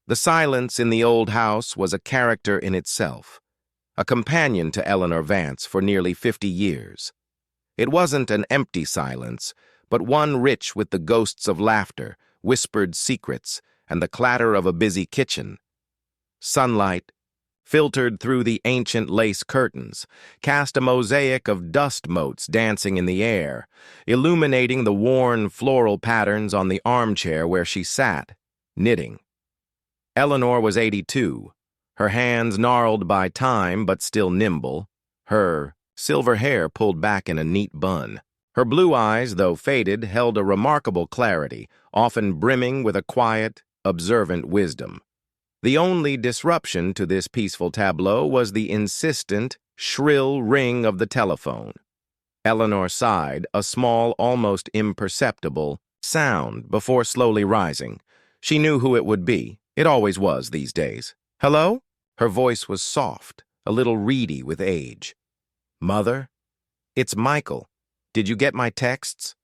The silence in the old house was a character in itself, a companion to Eleanor Vance for nearly 50 years. It wasn't an empty silence, but one rich with the ghosts of laughter, whispered secrets, and the clatter of a busy kitchen. Sunlight, filtered through the ancient lace curtains, cast a mosaic of dust motes dancing in the air, illuminating the worn floral patterns on the armchair where she sat, knitting. Eleanor was 82, her hands gnarled by time but still nimble, her silver hair pulled back in a neat bun. Her blue eyes, though faded, held a remarkable clarity, often brimming with a quiet, observant wisdom. The only disruption to this peaceful tableau was the insistent, shrill ring of the telephone. Eleanor sighed, a small, almost imperceptible sound before slowly rising. She knew who it would be. It always was these days. "Hello?" Her voice was soft, a little reedy with age. "Mother? It's Michael. Did you get my texts?"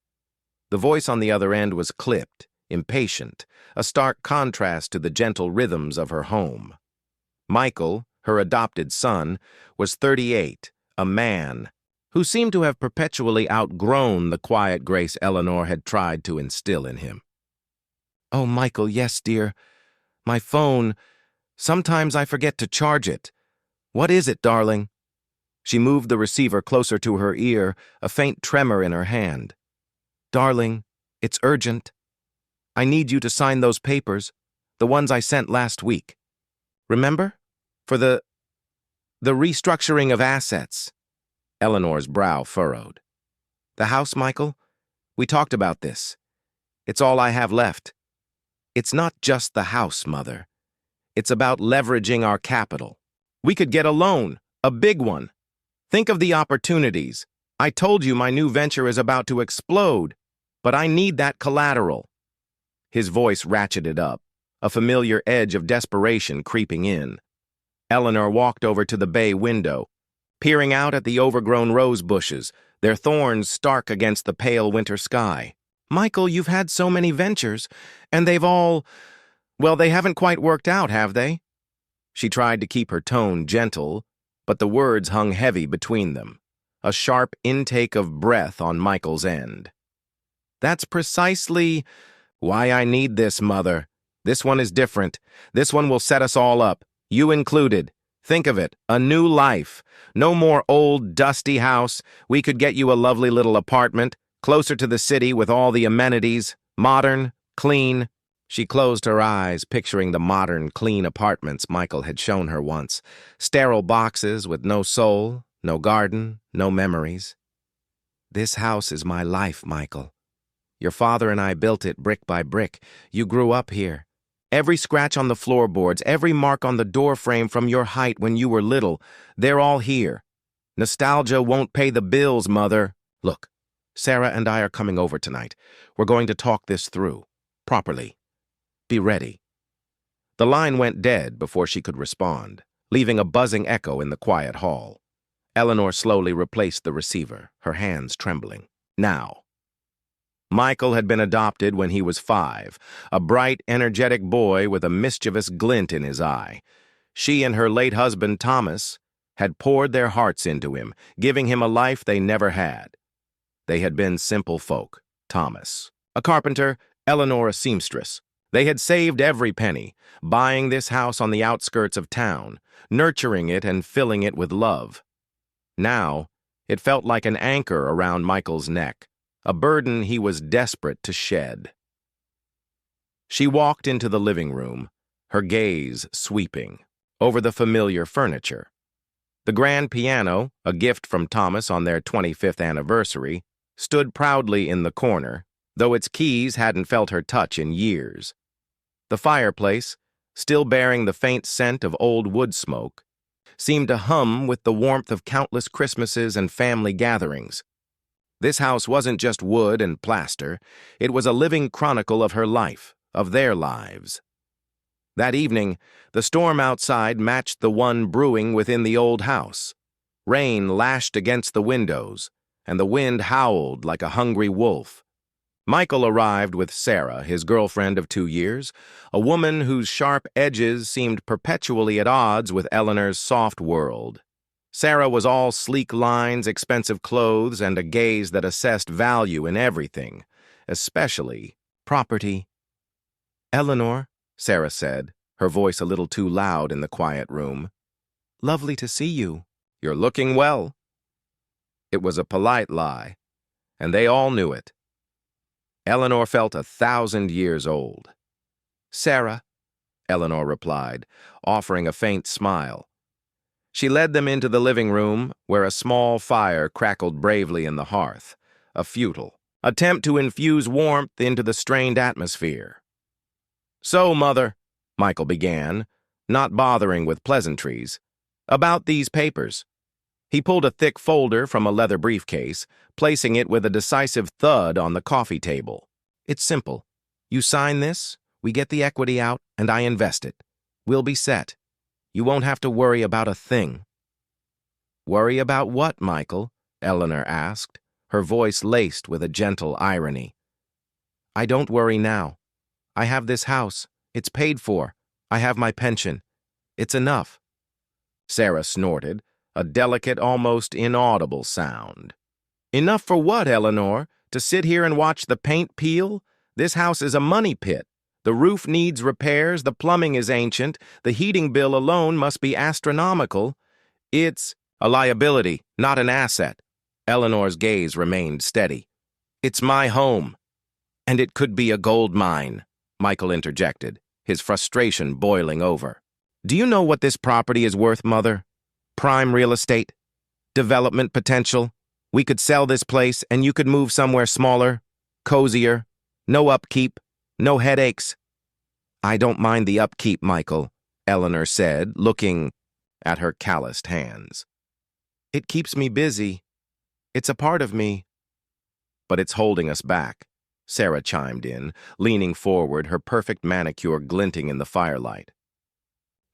The voice on the other end was clipped, impatient, a stark contrast to the gentle rhythms of her home. Michael, her adopted son, was 38, a man who seemed to have perpetually outgrown the quiet grace Eleanor had tried to instill in him. "Oh, Michael, yes, dear. My phone. Sometimes I forget to charge it. What is it, darling?" She moved the receiver closer to her ear, a faint tremor in her hand. "Darling, it's urgent. I need you to sign those papers, the ones I sent last week. Remember? For the restructuring of assets." Eleanor's brow furrowed. "The house, Michael? We talked about this. It's all I have left. It's not just the house, Mother. It's about leveraging our capital. We could get a loan, a big one. Think of the opportunities. I told you my new venture is about to explode, but I need that collateral." His voice ratcheted up, a familiar edge of desperation creeping in. Eleanor walked over to the bay window, peering out at the overgrown rose bushes, their thorns stark against the pale winter sky. "Michael, you've had so many ventures, and they've all... well, they haven't quite worked out, have they?" She tried to keep her tone gentle, but the words hung heavy between them, a sharp intake of breath on Michael's end. "That's precisely why I need this, Mother. This one is different. This one will set us all up, you included. Think of it, a new life. No more old, dusty house. We could get you a lovely little apartment, closer to the city with all the amenities, modern, clean." She closed her eyes, picturing the modern, clean apartments Michael had shown her once. Sterile boxes with no soul, no garden, no memories. "This house is my life, Michael. Your father and I built it brick by brick. You grew up here. Every scratch on the floorboards, every mark on the doorframe from your height when you were little, they're all here. Nostalgia won't pay the bills, Mother. Look, Sarah and I are coming over tonight. We're going to talk this through, properly. Be ready." The line went dead before she could respond, leaving a buzzing echo in the quiet hall. Eleanor slowly replaced the receiver, her hands trembling. Now. Michael had been adopted when he was 5, a bright, energetic boy with a mischievous glint in his eye. She and her late husband, Thomas, had poured their hearts into him, giving him a life they never had. They had been simple folk, Thomas, a carpenter, Eleanor a seamstress. They had saved every penny, buying this house on the outskirts of town, nurturing it and filling it with love. Now, it felt like an anchor around Michael's neck, a burden he was desperate to shed. She walked into the living room, her gaze sweeping over the familiar furniture. The grand piano, a gift from Thomas on their 25th anniversary, stood proudly in the corner, though its keys hadn't felt her touch in years. The fireplace, still bearing the faint scent of old wood smoke, seemed to hum with the warmth of countless Christmases and family gatherings. This house wasn't just wood and plaster. It was a living chronicle of her life, of their lives. That evening, the storm outside matched the one brewing within the old house. Rain lashed against the windows, and the wind howled like a hungry wolf. Michael arrived with Sarah, his girlfriend of 2 years, a woman whose sharp edges seemed perpetually at odds with Eleanor's soft world. Sarah was all sleek lines, expensive clothes, and a gaze that assessed value in everything, especially property. "Eleanor," Sarah said, her voice a little too loud in the quiet room. "Lovely to see you." "You're looking well." It was a polite lie, and they all knew it. Eleanor felt 1,000 years old. "Sarah," Eleanor replied, offering a faint smile. She led them into the living room, where a small fire crackled bravely in the hearth, a futile attempt to infuse warmth into the strained atmosphere. "So, Mother," Michael began, not bothering with pleasantries, "about these papers." He pulled a thick folder from a leather briefcase, placing it with a decisive thud on the coffee table. "It's simple. You sign this, we get the equity out, and I invest it. We'll be set. You won't have to worry about a thing." "Worry about what, Michael?" Eleanor asked, her voice laced with a gentle irony. "I don't worry now. I have this house. It's paid for. I have my pension. It's enough." Sarah snorted, a delicate, almost inaudible sound. "Enough for what, Eleanor? To sit here and watch the paint peel? This house is a money pit. The roof needs repairs, the plumbing is ancient, the heating bill alone must be astronomical. It's a liability, not an asset." Eleanor's gaze remained steady. "It's my home. And it could be a gold mine," Michael interjected, his frustration boiling over. "Do you know what this property is worth, Mother? Prime real estate, development potential. We could sell this place and you could move somewhere smaller, cozier, no upkeep, no headaches." "I don't mind the upkeep, Michael," Eleanor said, looking at her calloused hands. "It keeps me busy. It's a part of me." "But it's holding us back," Sarah chimed in, leaning forward, her perfect manicure glinting in the firelight.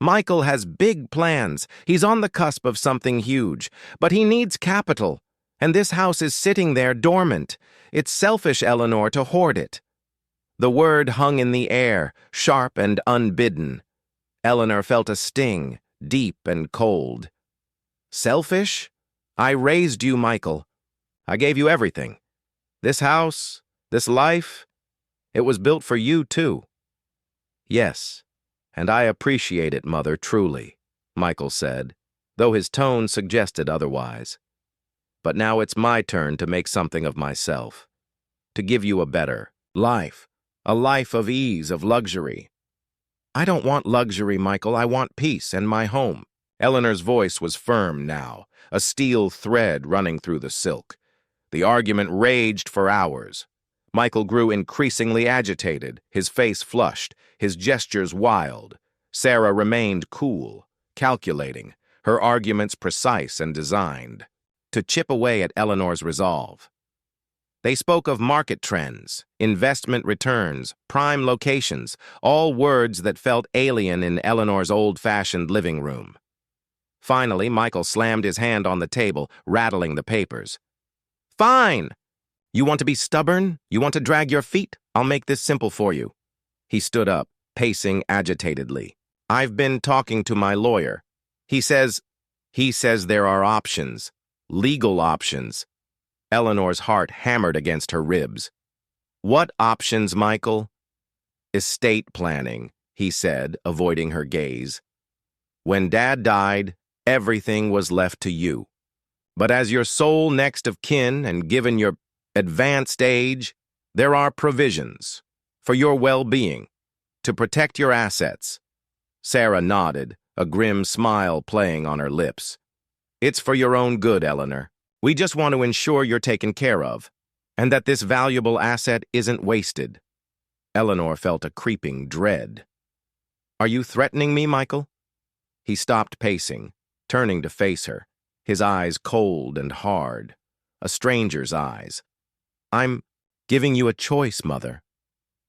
"Michael has big plans. He's on the cusp of something huge, but he needs capital, and this house is sitting there dormant. It's selfish, Eleanor, to hoard it." The word hung in the air, sharp and unbidden. Eleanor felt a sting, deep and cold. "Selfish? I raised you, Michael. I gave you everything. This house, this life, it was built for you, too." "Yes, and I appreciate it, Mother, truly," Michael said, though his tone suggested otherwise. "But now it's my turn to make something of myself, to give you a better life. A life of ease, of luxury." "I don't want luxury, Michael. I want peace and my home." Eleanor's voice was firm now, a steel thread running through the silk. The argument raged for hours. Michael grew increasingly agitated, his face flushed, his gestures wild. Sarah remained cool, calculating, her arguments precise and designed to chip away at Eleanor's resolve. They spoke of market trends, investment returns, prime locations, all words that felt alien in Eleanor's old-fashioned living room. Finally, Michael slammed his hand on the table, rattling the papers. "Fine! You want to be stubborn? You want to drag your feet? I'll make this simple for you." He stood up, pacing agitatedly. "I've been talking to my lawyer. He says there are options, legal options." Eleanor's heart hammered against her ribs. "What options, Michael?" "Estate planning," he said, avoiding her gaze. "When Dad died, everything was left to you. But as your sole next of kin and given your advanced age, there are provisions for your well-being, to protect your assets." Sarah nodded, a grim smile playing on her lips. "It's for your own good, Eleanor. We just want to ensure you're taken care of, and that this valuable asset isn't wasted." Eleanor felt a creeping dread. "Are you threatening me, Michael?" He stopped pacing, turning to face her, his eyes cold and hard, a stranger's eyes. "I'm giving you a choice, Mother.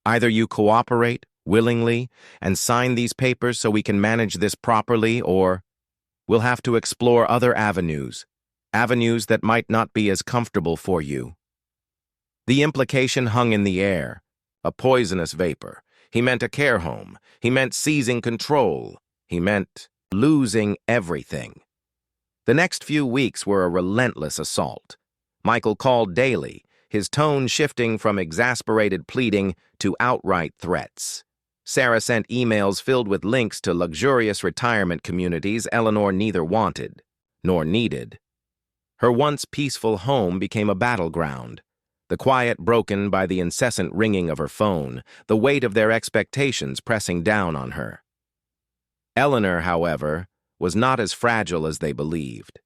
Either you cooperate willingly and sign these papers so we can manage this properly, or we'll have to explore other avenues that might not be as comfortable for you." The implication hung in the air. A poisonous vapor. He meant a care home. He meant seizing control. He meant losing everything. The next few weeks were a relentless assault. Michael called daily, his tone shifting from exasperated pleading to outright threats. Sarah sent emails filled with links to luxurious retirement communities Eleanor neither wanted nor needed. Her once peaceful home became a battleground, the quiet broken by the incessant ringing of her phone, the weight of their expectations pressing down on her. Eleanor, however, was not as fragile as they believed.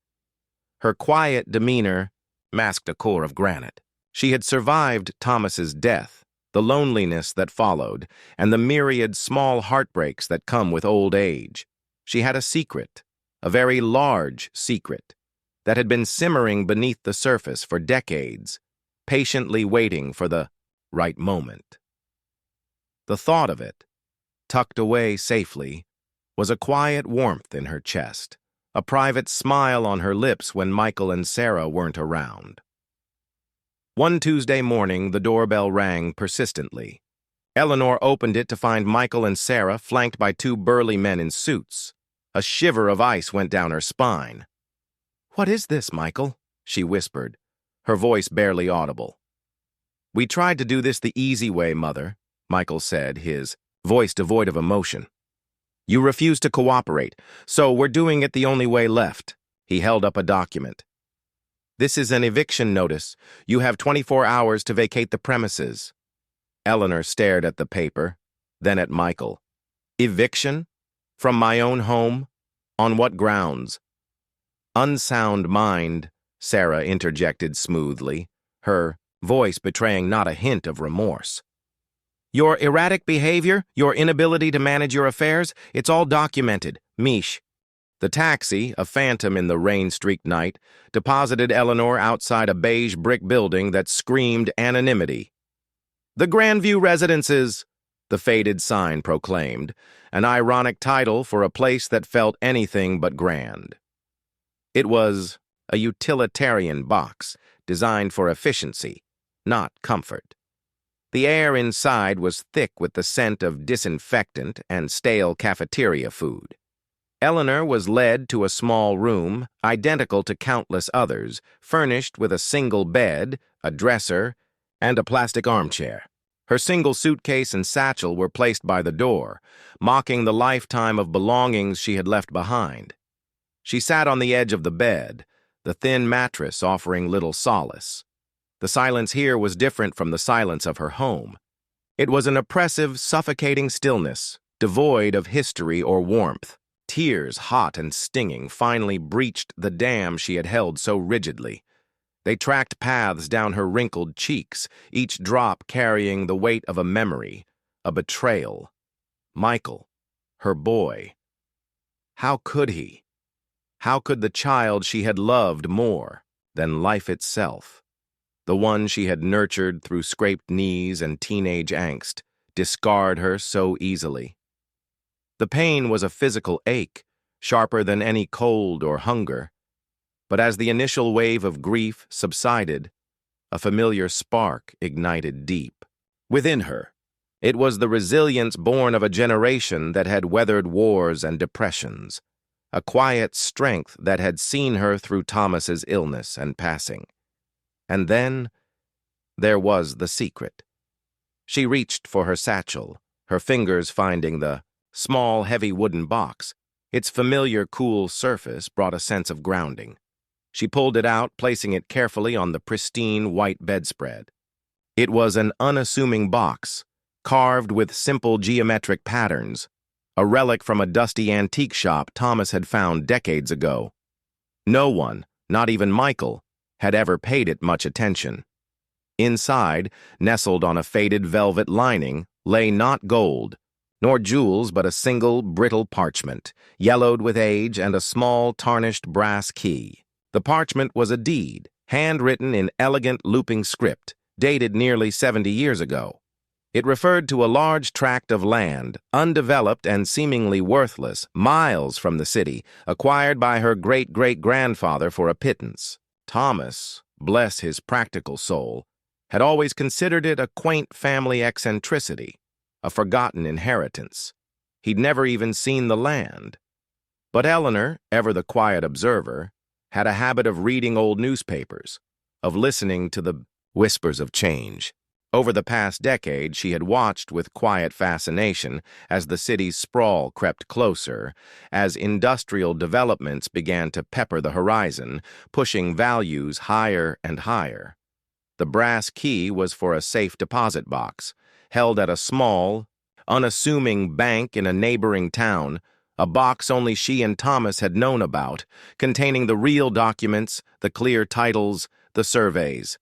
Her quiet demeanor masked a core of granite. She had survived Thomas's death, the loneliness that followed, and the myriad small heartbreaks that come with old age. She had a secret, a very large secret, that had been simmering beneath the surface for decades, patiently waiting for the right moment. The thought of it, tucked away safely, was a quiet warmth in her chest, a private smile on her lips when Michael and Sarah weren't around. One Tuesday morning, the doorbell rang persistently. Eleanor opened it to find Michael and Sarah flanked by two burly men in suits. A shiver of ice went down her spine. "What is this, Michael?" she whispered, her voice barely audible. "We tried to do this the easy way, Mother," Michael said, his voice devoid of emotion. "You refused to cooperate, so we're doing it the only way left." He held up a document. "This is an eviction notice. You have 24 hours to vacate the premises." Eleanor stared at the paper, then at Michael. "Eviction? From my own home? On what grounds?" "Unsound mind," Sarah interjected smoothly, her voice betraying not a hint of remorse. "Your erratic behavior, your inability to manage your affairs, it's all documented. Mish." The taxi, a phantom in the rain-streaked night, deposited Eleanor outside a beige brick building that screamed anonymity. "The Grandview Residences," the faded sign proclaimed, an ironic title for a place that felt anything but grand. It was a utilitarian box designed for efficiency, not comfort. The air inside was thick with the scent of disinfectant and stale cafeteria food. Eleanor was led to a small room, identical to countless others, furnished with a single bed, a dresser, and a plastic armchair. Her single suitcase and satchel were placed by the door, mocking the lifetime of belongings she had left behind. She sat on the edge of the bed, the thin mattress offering little solace. The silence here was different from the silence of her home. It was an oppressive, suffocating stillness, devoid of history or warmth. Tears, hot and stinging, finally breached the dam she had held so rigidly. They tracked paths down her wrinkled cheeks, each drop carrying the weight of a memory, a betrayal. Michael, her boy. How could he? How could the child she had loved more than life itself, the one she had nurtured through scraped knees and teenage angst, discard her so easily? The pain was a physical ache, sharper than any cold or hunger. But as the initial wave of grief subsided, a familiar spark ignited deep. Within her, it was the resilience born of a generation that had weathered wars and depressions, a quiet strength that had seen her through Thomas's illness and passing. And then there was the secret. She reached for her satchel, her fingers finding the small, heavy wooden box. Its familiar, cool surface brought a sense of grounding. She pulled it out, placing it carefully on the pristine white bedspread. It was an unassuming box, carved with simple geometric patterns, a relic from a dusty antique shop Thomas had found decades ago. No one, not even Michael, had ever paid it much attention. Inside, nestled on a faded velvet lining, lay not gold, nor jewels, but a single, brittle parchment, yellowed with age, and a small, tarnished brass key. The parchment was a deed, handwritten in elegant looping script, dated nearly 70 years ago. It referred to a large tract of land, undeveloped and seemingly worthless, miles from the city, acquired by her great-great-grandfather for a pittance. Thomas, bless his practical soul, had always considered it a quaint family eccentricity, a forgotten inheritance. He'd never even seen the land. But Eleanor, ever the quiet observer, had a habit of reading old newspapers, of listening to the whispers of change. Over the past decade, she had watched with quiet fascination as the city's sprawl crept closer, as industrial developments began to pepper the horizon, pushing values higher and higher. The brass key was for a safe deposit box, held at a small, unassuming bank in a neighboring town, a box only she and Thomas had known about, containing the real documents, the clear titles, the surveys,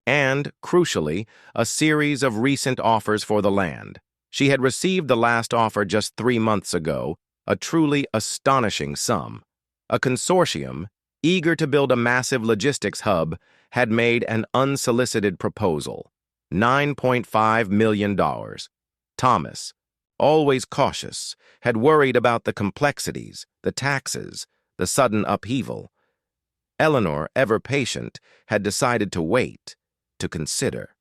and, crucially, a series of recent offers for the land. She had received the last offer just 3 months ago, a truly astonishing sum. A consortium, eager to build a massive logistics hub, had made an unsolicited proposal, $9.5 million. Thomas, always cautious, had worried about the complexities, the taxes, the sudden upheaval. Eleanor, ever patient, had decided to wait, to consider.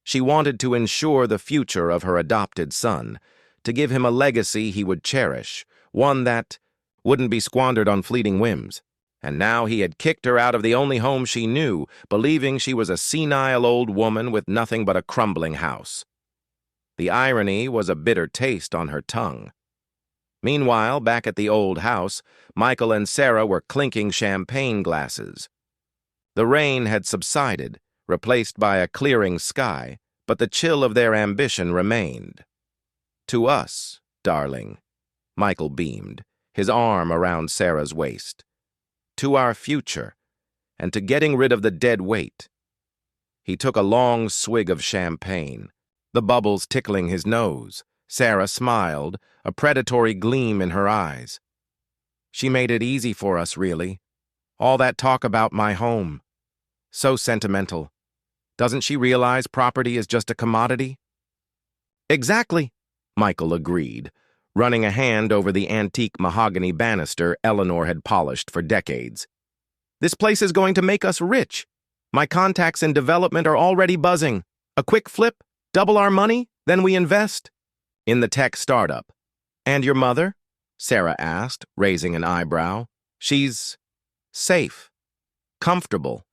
She wanted to ensure the future of her adopted son, to give him a legacy he would cherish, one that wouldn't be squandered on fleeting whims. And now he had kicked her out of the only home she knew, believing she was a senile old woman with nothing but a crumbling house. The irony was a bitter taste on her tongue. Meanwhile, back at the old house, Michael and Sarah were clinking champagne glasses. The rain had subsided, replaced by a clearing sky, but the chill of their ambition remained. "To us, darling," Michael beamed, his arm around Sarah's waist. "To our future, and to getting rid of the dead weight." He took a long swig of champagne, the bubbles tickling his nose. Sarah smiled, a predatory gleam in her eyes. "She made it easy for us, really. All that talk about my home. So sentimental. Doesn't she realize property is just a commodity?" "Exactly," Michael agreed, running a hand over the antique mahogany banister Eleanor had polished for decades. "This place is going to make us rich. My contacts in development are already buzzing. A quick flip, double our money, then we invest." "In the tech startup." "And your mother?" Sarah asked, raising an eyebrow. "She's safe, comfortable.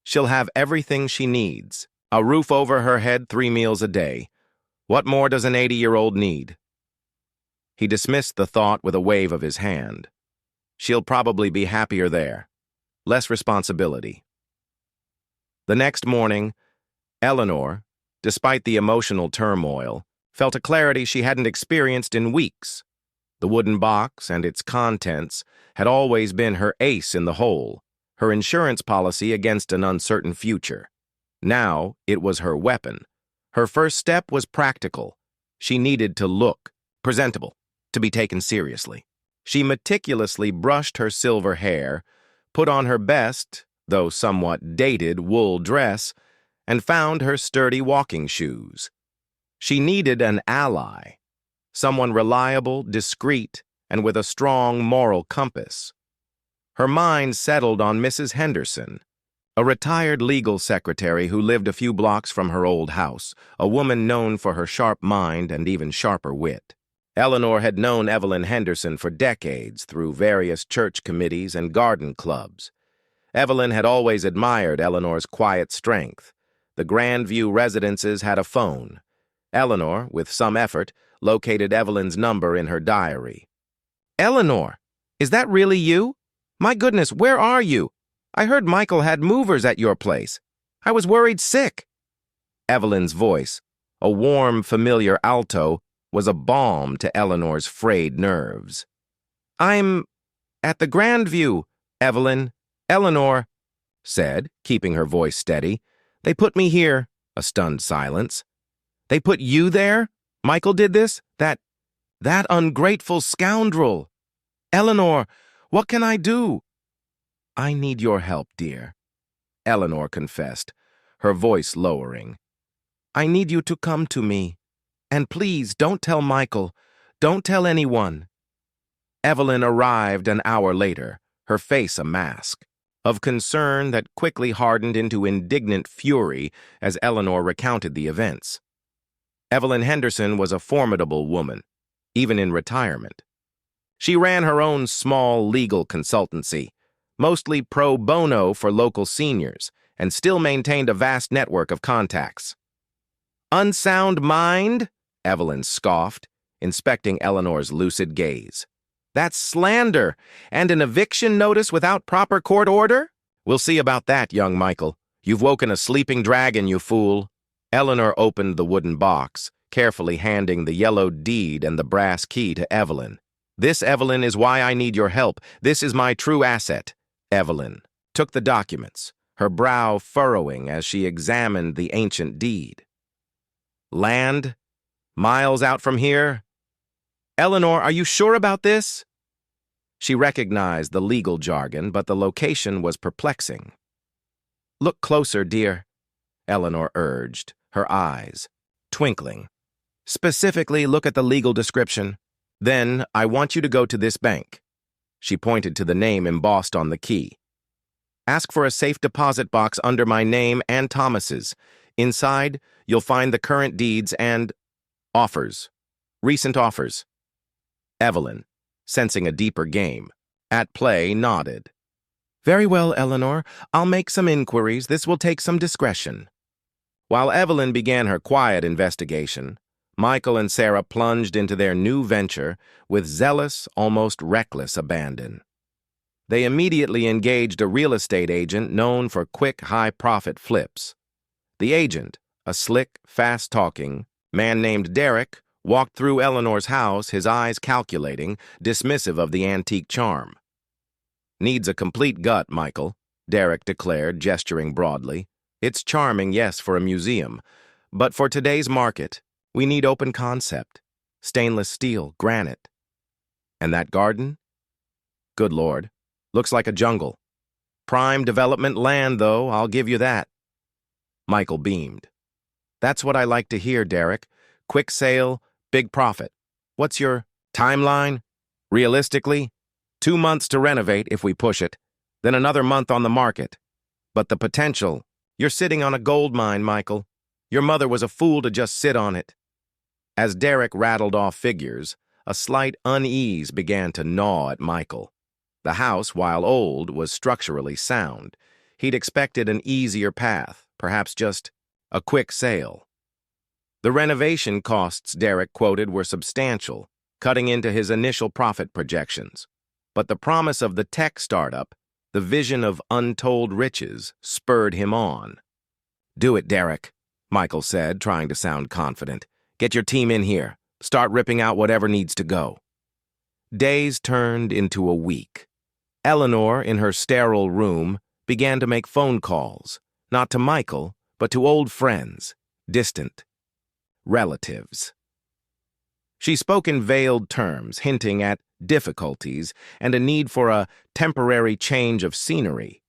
She'll have everything she needs. A roof over her head, 3 meals a day. What more does an 80-year-old need?" He dismissed the thought with a wave of his hand. "She'll probably be happier there. Less responsibility." The next morning, Eleanor, despite the emotional turmoil, felt a clarity she hadn't experienced in weeks. The wooden box and its contents had always been her ace in the hole, her insurance policy against an uncertain future. Now it was her weapon. Her first step was practical. She needed to look presentable, to be taken seriously. She meticulously brushed her silver hair, put on her best, though somewhat dated, wool dress, and found her sturdy walking shoes. She needed an ally, someone reliable, discreet, and with a strong moral compass. Her mind settled on Mrs. Henderson, a retired legal secretary who lived a few blocks from her old house, a woman known for her sharp mind and even sharper wit. Eleanor had known Evelyn Henderson for decades through various church committees and garden clubs. Evelyn had always admired Eleanor's quiet strength. The Grandview residences had a phone. Eleanor, with some effort, located Evelyn's number in her diary. "Eleanor, is that really you? My goodness, where are you? I heard Michael had movers at your place. I was worried sick." Evelyn's voice, a warm, familiar alto, was a balm to Eleanor's frayed nerves. "I'm at the Grandview, Evelyn. Eleanor," said, keeping her voice steady. "They put me here." A stunned silence. "They put you there? Michael did this? That ungrateful scoundrel. Eleanor, what can I do?" "I need your help, dear," Eleanor confessed, her voice lowering. "I need you to come to me. And please, don't tell Michael. Don't tell anyone." Evelyn arrived an hour later, her face a mask. of concern that quickly hardened into indignant fury as Eleanor recounted the events. Evelyn Henderson was a formidable woman, even in retirement. She ran her own small legal consultancy, mostly pro bono for local seniors, and still maintained a vast network of contacts. "Unsound mind?" Evelyn scoffed, inspecting Eleanor's lucid gaze. "That's slander, and an eviction notice without proper court order?" "We'll see about that, young Michael. You've woken a sleeping dragon, you fool." Eleanor opened the wooden box, carefully handing the yellow deed and the brass key to Evelyn. "This, Evelyn, is why I need your help. This is my true asset." Evelyn took the documents, her brow furrowing as she examined the ancient deed. "Land? Miles out from here? Eleanor, are you sure about this?" She recognized the legal jargon, but the location was perplexing. "Look closer, dear," Eleanor urged, her eyes twinkling. "Specifically, look at the legal description. Then, I want you to go to this bank." She pointed to the name embossed on the key. "Ask for a safe deposit box under my name and Thomas's. Inside, you'll find the current deeds and offers. Recent offers." Evelyn, sensing a deeper game at play, nodded. "Very well, Eleanor. I'll make some inquiries. This will take some discretion." While Evelyn began her quiet investigation, Michael and Sarah plunged into their new venture with zealous, almost reckless abandon. They immediately engaged a real estate agent known for quick, high-profit flips. The agent, a slick, fast-talking man named Derek, walked through Eleanor's house, his eyes calculating, dismissive of the antique charm. "Needs a complete gut, Michael," Derek declared, gesturing broadly. "It's charming, yes, for a museum, but for today's market, we need open concept, stainless steel, granite. And that garden? Good Lord, looks like a jungle. Prime development land, though, I'll give you that." Michael beamed. "That's what I like to hear, Derek. Quick sale, big profit. What's your timeline? Realistically, 2 months to renovate if we push it, then another month on the market. But the potential, you're sitting on a gold mine, Michael. Your mother was a fool to just sit on it." As Derek rattled off figures, a slight unease began to gnaw at Michael. The house, while old, was structurally sound. He'd expected an easier path, perhaps just a quick sale. The renovation costs Derek quoted were substantial, cutting into his initial profit projections. But the promise of the tech startup, the vision of untold riches, spurred him on. "Do it, Derek," Michael said, trying to sound confident. "Get your team in here. Start ripping out whatever needs to go." Days turned into a week. Eleanor, in her sterile room, began to make phone calls, not to Michael, but to old friends, distant relatives. She spoke in veiled terms, hinting at difficulties and a need for a temporary change of scenery.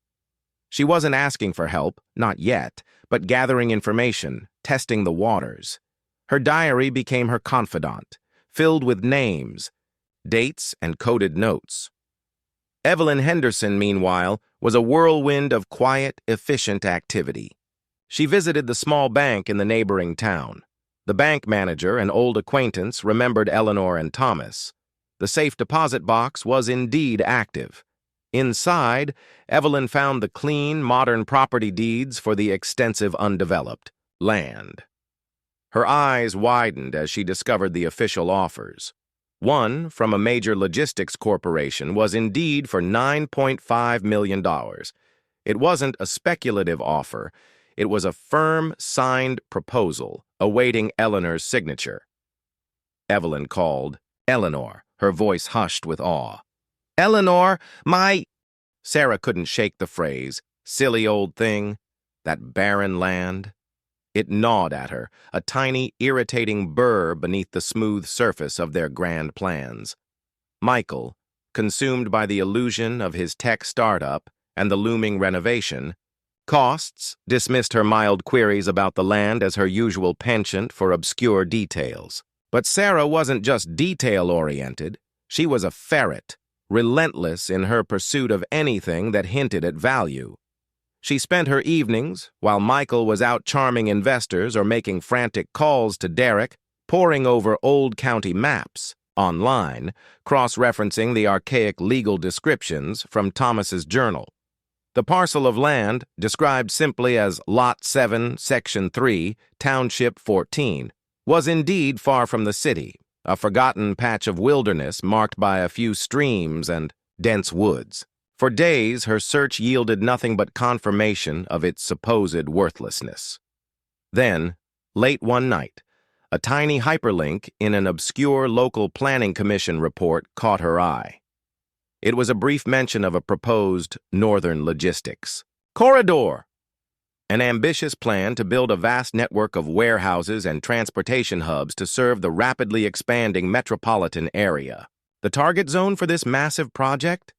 She wasn't asking for help, not yet, but gathering information, testing the waters. Her diary became her confidant, filled with names, dates, and coded notes. Evelyn Henderson, meanwhile, was a whirlwind of quiet, efficient activity. She visited the small bank in the neighboring town. The bank manager, an old acquaintance, remembered Eleanor and Thomas. The safe deposit box was indeed active. Inside, Evelyn found the clean, modern property deeds for the extensive undeveloped land. Her eyes widened as she discovered the official offers. One, from a major logistics corporation, was indeed for $9.5 million. It wasn't a speculative offer. It was a firm, signed proposal, awaiting Eleanor's signature. Evelyn called. "Eleanor," her voice hushed with awe. "Eleanor, my—" Sarah couldn't shake the phrase, "silly old thing, that barren land." It gnawed at her, a tiny, irritating burr beneath the smooth surface of their grand plans. Michael, consumed by the illusion of his tech startup and the looming renovation, costs, dismissed her mild queries about the land as her usual penchant for obscure details. But Sarah wasn't just detail-oriented. She was a ferret, relentless in her pursuit of anything that hinted at value. She spent her evenings, while Michael was out charming investors or making frantic calls to Derek, poring over old county maps online, cross-referencing the archaic legal descriptions from Thomas's journal. The parcel of land, described simply as Lot 7, Section 3, Township 14, was indeed far from the city, a forgotten patch of wilderness marked by a few streams and dense woods. For days, her search yielded nothing but confirmation of its supposed worthlessness. Then, late one night, a tiny hyperlink in an obscure local planning commission report caught her eye. It was a brief mention of a proposed northern logistics corridor, an ambitious plan to build a vast network of warehouses and transportation hubs to serve the rapidly expanding metropolitan area. The target zone for this massive project?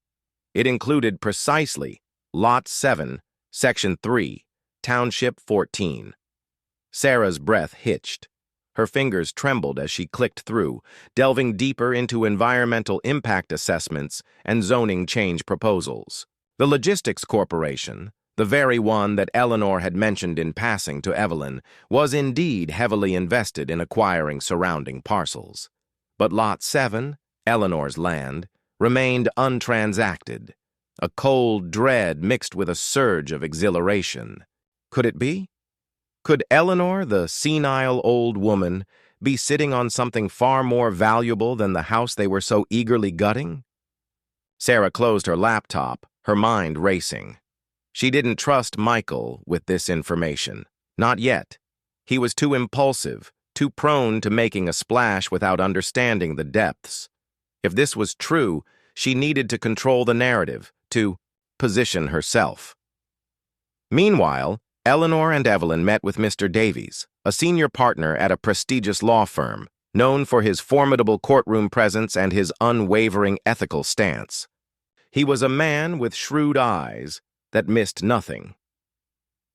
It included precisely Lot 7, Section 3, Township 14. Sarah's breath hitched. Her fingers trembled as she clicked through, delving deeper into environmental impact assessments and zoning change proposals. The Logistics Corporation, the very one that Eleanor had mentioned in passing to Evelyn, was indeed heavily invested in acquiring surrounding parcels. But Lot 7, Eleanor's land, remained untransacted, a cold dread mixed with a surge of exhilaration. Could it be? Could Eleanor, the senile old woman, be sitting on something far more valuable than the house they were so eagerly gutting? Sarah closed her laptop, her mind racing. She didn't trust Michael with this information. Not yet. He was too impulsive, too prone to making a splash without understanding the depths. If this was true, she needed to control the narrative, to position herself. Meanwhile, Eleanor and Evelyn met with Mr. Davies, a senior partner at a prestigious law firm, known for his formidable courtroom presence and his unwavering ethical stance. He was a man with shrewd eyes that missed nothing.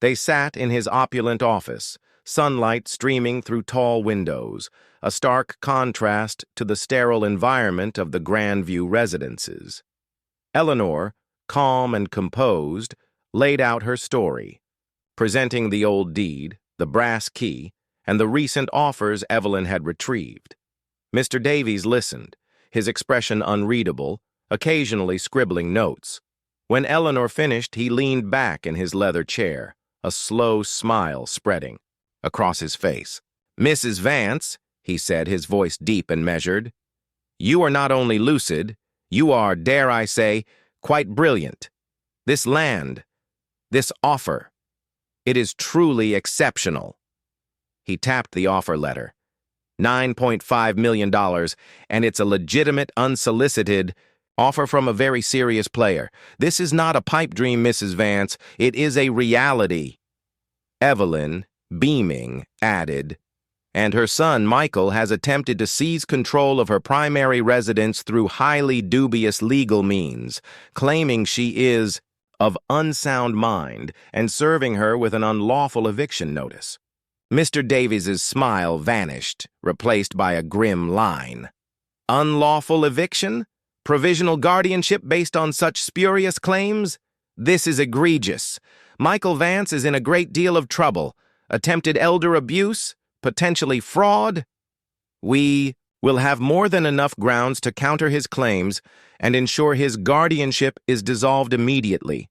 They sat in his opulent office, sunlight streaming through tall windows, a stark contrast to the sterile environment of the Grandview residences. Eleanor, calm and composed, laid out her story, presenting the old deed, the brass key, and the recent offers Evelyn had retrieved. Mr. Davies listened, his expression unreadable, occasionally scribbling notes. When Eleanor finished, he leaned back in his leather chair, a slow smile spreading across his face. "Mrs. Vance," he said, his voice deep and measured, "you are not only lucid, you are, dare I say, quite brilliant. This land, this offer, it is truly exceptional." He tapped the offer letter. $9.5 million, and it's a legitimate, unsolicited offer from a very serious player. This is not a pipe dream, Mrs. Vance. It is a reality. Evelyn, beaming, added, "And her son, Michael, has attempted to seize control of her primary residence through highly dubious legal means, claiming she is of unsound mind and serving her with an unlawful eviction notice." Mr. Davies's smile vanished, replaced by a grim line. "Unlawful eviction? Provisional guardianship based on such spurious claims? This is egregious. Michael Vance is in a great deal of trouble. Attempted elder abuse? Potentially fraud? We will have more than enough grounds to counter his claims and ensure his guardianship is dissolved immediately.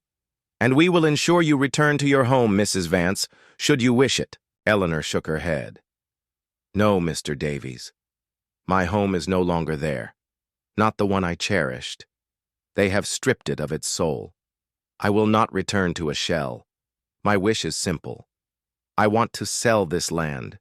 And we will ensure you return to your home, Mrs. Vance, should you wish it." Eleanor shook her head. "No, Mr. Davies. My home is no longer there. Not the one I cherished. They have stripped it of its soul. I will not return to a shell. My wish is simple. I want to sell this land,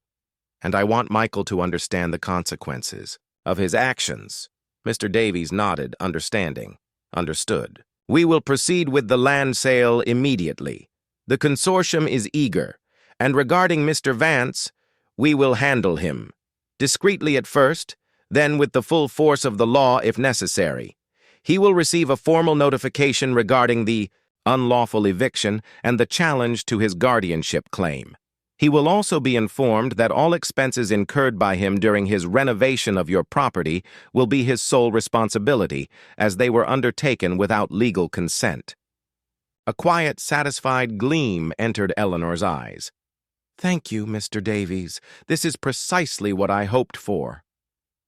and I want Michael to understand the consequences of his actions." Mr. Davies nodded, understanding. "Understood. We will proceed with the land sale immediately. The consortium is eager, and regarding Mr. Vance, we will handle him. Discreetly at first, then with the full force of the law if necessary. He will receive a formal notification regarding the unlawful eviction and the challenge to his guardianship claim. He will also be informed that all expenses incurred by him during his renovation of your property will be his sole responsibility, as they were undertaken without legal consent. A quiet, satisfied gleam entered Eleanor's eyes. "Thank you, Mr. Davies. This is precisely what I hoped for."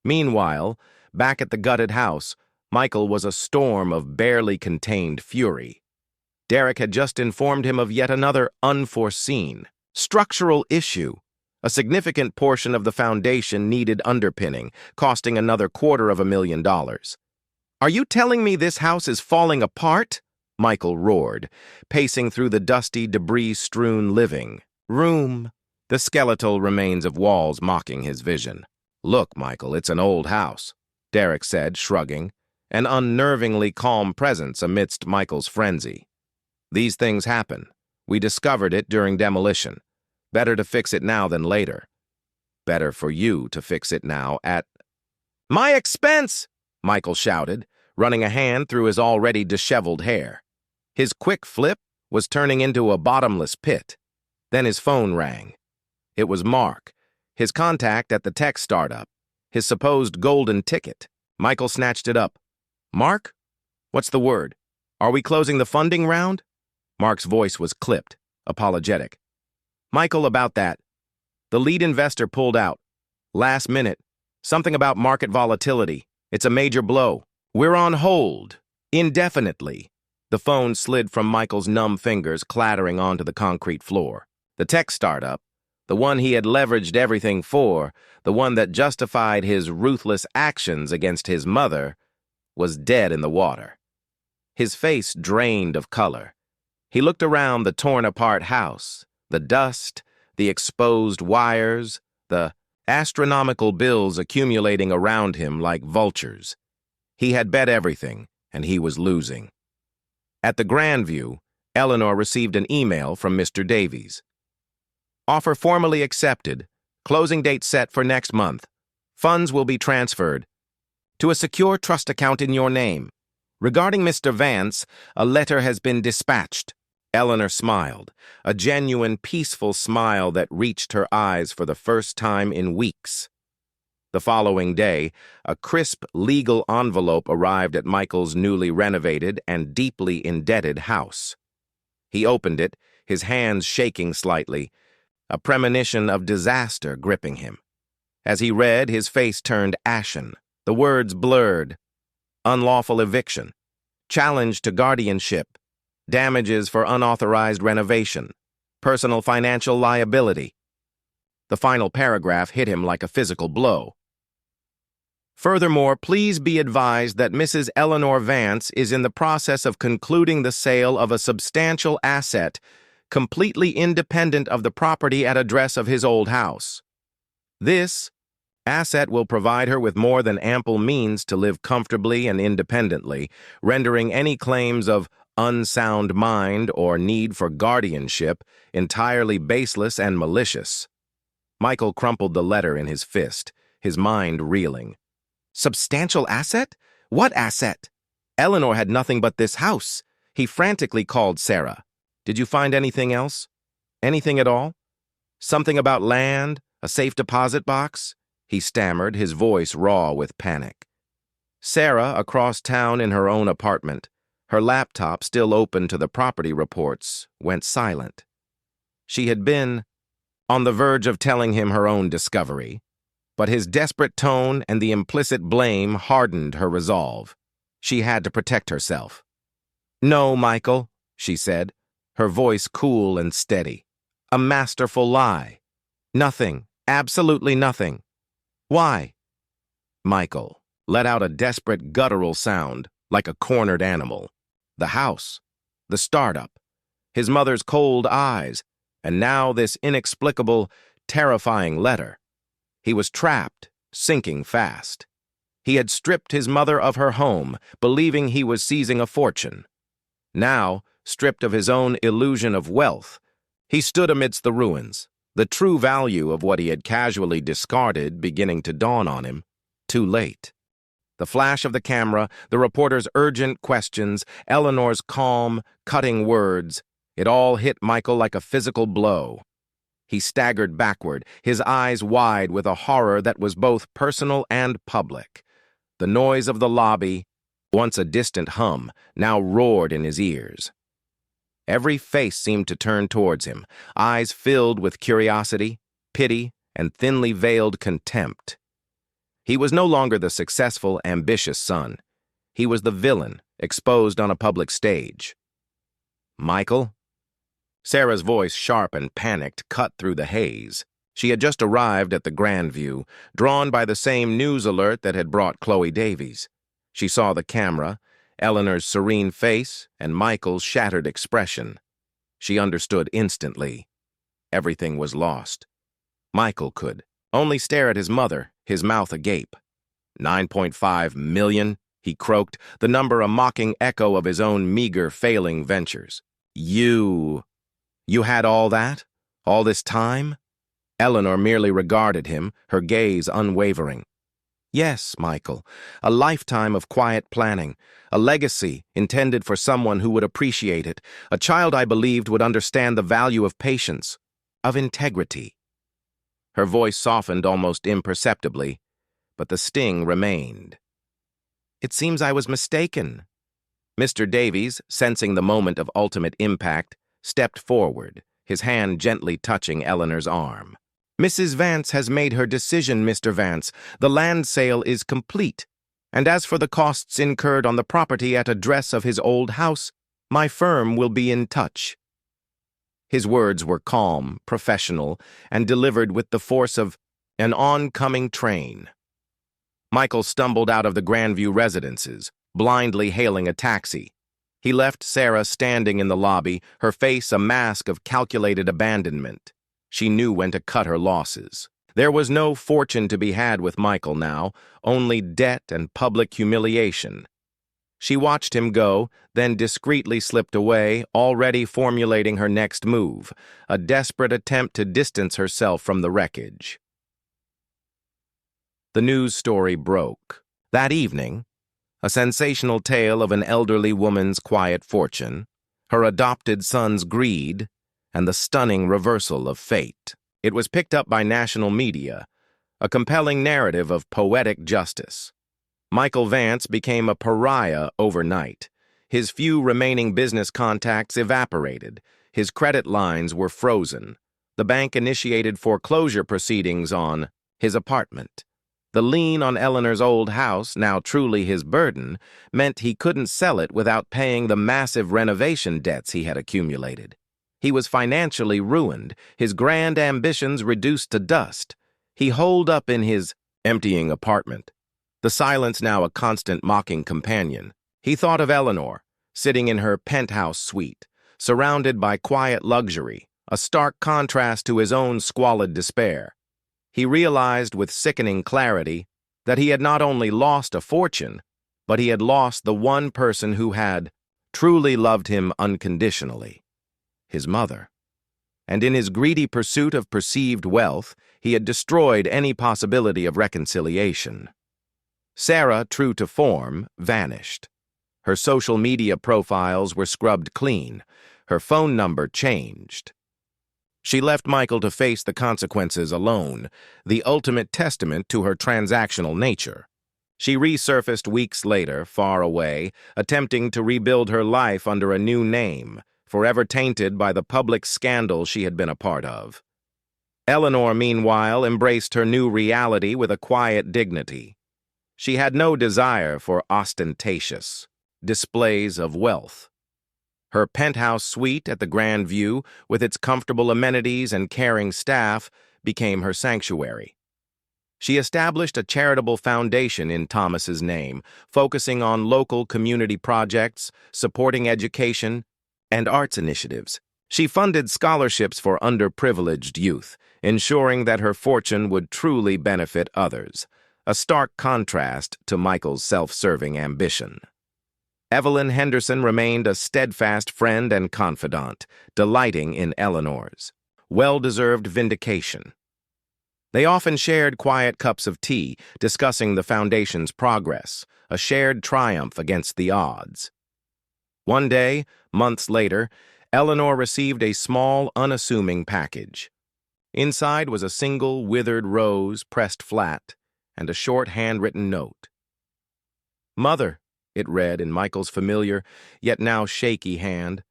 Meanwhile, back at the gutted house, Michael was a storm of barely contained fury. Derek had just informed him of yet another unforeseen, structural issue. A significant portion of the foundation needed underpinning, costing another $250,000. "Are you telling me this house is falling apart?" Michael roared, pacing through the dusty, debris-strewn living room, the skeletal remains of walls mocking his vision. "Look, Michael, it's an old house," Derek said, shrugging, an unnervingly calm presence amidst Michael's frenzy. "These things happen. We discovered it during demolition. Better to fix it now than later. Better for you to fix it now at—" "My expense!" Michael shouted, running a hand through his already disheveled hair. His quick flip was turning into a bottomless pit. Then his phone rang. It was Mark, his contact at the tech startup, his supposed golden ticket. Michael snatched it up. "Mark? What's the word? Are we closing the funding round?" Mark's voice was clipped, apologetic. "Michael, about that. The lead investor pulled out. Last minute. Something about market volatility. It's a major blow. We're on hold. Indefinitely." The phone slid from Michael's numb fingers, clattering onto the concrete floor. The tech startup, the one he had leveraged everything for, the one that justified his ruthless actions against his mother, was dead in the water. His face drained of color. He looked around the torn-apart house, the dust, the exposed wires, the astronomical bills accumulating around him like vultures. He had bet everything, and he was losing. At the Grandview, Eleanor received an email from Mr. Davies. "Offer formally accepted. Closing date set for next month. Funds will be transferred to a secure trust account in your name. Regarding Mr. Vance, a letter has been dispatched." Eleanor smiled, a genuine, peaceful smile that reached her eyes for the first time in weeks. The following day, a crisp legal envelope arrived at Michael's newly renovated and deeply indebted house. He opened it, his hands shaking slightly, a premonition of disaster gripping him. As he read, his face turned ashen, the words blurred. Unlawful eviction, challenge to guardianship, damages for unauthorized renovation, personal financial liability. The final paragraph hit him like a physical blow. "Furthermore, please be advised that Mrs. Eleanor Vance is in the process of concluding the sale of a substantial asset, completely independent of the property at address of his old house. This asset will provide her with more than ample means to live comfortably and independently, rendering any claims of unsound mind or need for guardianship entirely baseless and malicious." Michael crumpled the letter in his fist, his mind reeling. Substantial asset? What asset? Eleanor had nothing but this house. He frantically called Sarah. "Did you find anything else? Anything at all? Something about land? A safe deposit box?" He stammered, his voice raw with panic. Sarah, across town in her own apartment, her laptop still open to the property reports, went silent. She had been on the verge of telling him her own discovery, but his desperate tone and the implicit blame hardened her resolve. She had to protect herself. "No, Michael," she said, her voice cool and steady. "A masterful lie. Nothing, absolutely nothing." "Why?" Michael let out a desperate guttural sound, like a cornered animal. The house, the startup, his mother's cold eyes, and now this inexplicable, terrifying letter. He was trapped, sinking fast. He had stripped his mother of her home, believing he was seizing a fortune. Now, stripped of his own illusion of wealth, he stood amidst the ruins, the true value of what he had casually discarded beginning to dawn on him. Too late. The flash of the camera, the reporter's urgent questions, Eleanor's calm, cutting words, it all hit Michael like a physical blow. He staggered backward, his eyes wide with a horror that was both personal and public. The noise of the lobby, once a distant hum, now roared in his ears. Every face seemed to turn towards him, eyes filled with curiosity, pity, and thinly veiled contempt. He was no longer the successful, ambitious son. He was the villain, exposed on a public stage. "Michael?" Sarah's voice, sharp and panicked, cut through the haze. She had just arrived at the Grandview, drawn by the same news alert that had brought Chloe Davies. She saw the camera, Eleanor's serene face, and Michael's shattered expression. She understood instantly. Everything was lost. Michael could only stare at his mother, his mouth agape. 9.5 million, he croaked, the number a mocking echo of his own meager, failing ventures. You had all that? All this time? Eleanor merely regarded him, her gaze unwavering. Yes, Michael, a lifetime of quiet planning, a legacy intended for someone who would appreciate it, a child I believed would understand the value of patience, of integrity. Her voice softened almost imperceptibly, but the sting remained. It seems I was mistaken. Mr. Davies, sensing the moment of ultimate impact, stepped forward, his hand gently touching Eleanor's arm. Mrs. Vance has made her decision, Mr. Vance. The land sale is complete. And as for the costs incurred on the property at address of his old house, my firm will be in touch. His words were calm, professional, and delivered with the force of an oncoming train. Michael stumbled out of the Grandview residences, blindly hailing a taxi. He left Sarah standing in the lobby, her face a mask of calculated abandonment. She knew when to cut her losses. There was no fortune to be had with Michael now, only debt and public humiliation. She watched him go, then discreetly slipped away, already formulating her next move, a desperate attempt to distance herself from the wreckage. The news story broke. That evening, a sensational tale of an elderly woman's quiet fortune, her adopted son's greed, and the stunning reversal of fate. It was picked up by national media, a compelling narrative of poetic justice. Michael Vance became a pariah overnight. His few remaining business contacts evaporated. His credit lines were frozen. The bank initiated foreclosure proceedings on his apartment. The lien on Eleanor's old house, now truly his burden, meant he couldn't sell it without paying the massive renovation debts he had accumulated. He was financially ruined, his grand ambitions reduced to dust. He holed up in his emptying apartment, the silence now a constant mocking companion. He thought of Eleanor, sitting in her penthouse suite, surrounded by quiet luxury, a stark contrast to his own squalid despair. He realized with sickening clarity that he had not only lost a fortune, but he had lost the one person who had truly loved him unconditionally. His mother. And in his greedy pursuit of perceived wealth, he had destroyed any possibility of reconciliation. Sarah, true to form, vanished. Her social media profiles were scrubbed clean. Her phone number changed. She left Michael to face the consequences alone, the ultimate testament to her transactional nature. She resurfaced weeks later, far away, attempting to rebuild her life under a new name, forever tainted by the public scandal she had been a part of. Eleanor, meanwhile, embraced her new reality with a quiet dignity. She had no desire for ostentatious displays of wealth. Her penthouse suite at the Grandview, with its comfortable amenities and caring staff, became her sanctuary. She established a charitable foundation in Thomas's name, focusing on local community projects, supporting education, and arts initiatives. She funded scholarships for underprivileged youth, ensuring that her fortune would truly benefit others, a stark contrast to Michael's self-serving ambition. Evelyn Henderson remained a steadfast friend and confidant, delighting in Eleanor's well-deserved vindication. They often shared quiet cups of tea, discussing the foundation's progress, a shared triumph against the odds. One day, months later, Eleanor received a small, unassuming package. Inside was a single, withered rose pressed flat and a short handwritten note. "Mother," it read in Michael's familiar, yet now shaky hand.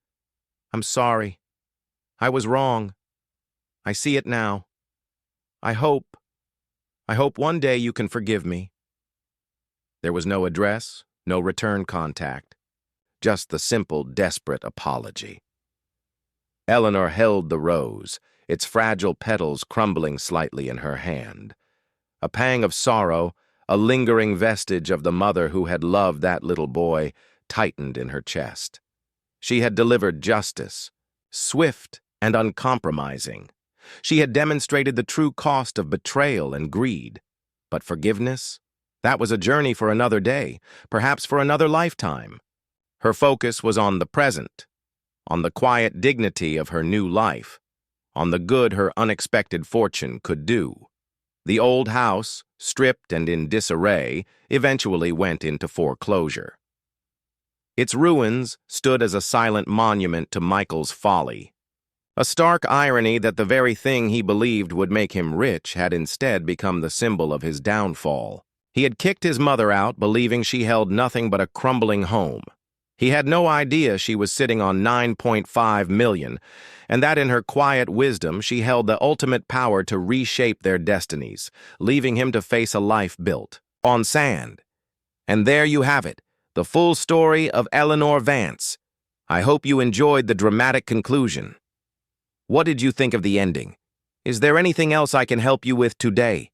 "I'm sorry. I was wrong. I see it now. I hope one day you can forgive me." There was no address, no return contact, just the simple, desperate apology. Eleanor held the rose, its fragile petals crumbling slightly in her hand. A pang of sorrow, a lingering vestige of the mother who had loved that little boy, tightened in her chest. She had delivered justice, swift and uncompromising. She had demonstrated the true cost of betrayal and greed. But forgiveness? That was a journey for another day, perhaps for another lifetime. Her focus was on the present, on the quiet dignity of her new life, on the good her unexpected fortune could do. The old house, stripped and in disarray, eventually went into foreclosure. Its ruins stood as a silent monument to Michael's folly. A stark irony that the very thing he believed would make him rich had instead become the symbol of his downfall. He had kicked his mother out, believing she held nothing but a crumbling home. He had no idea she was sitting on $9.5 million, and that in her quiet wisdom she held the ultimate power to reshape their destinies, leaving him to face a life built on sand. And there you have it, the full story of Eleanor Vance. I hope you enjoyed the dramatic conclusion. What did you think of the ending? Is there anything else I can help you with today?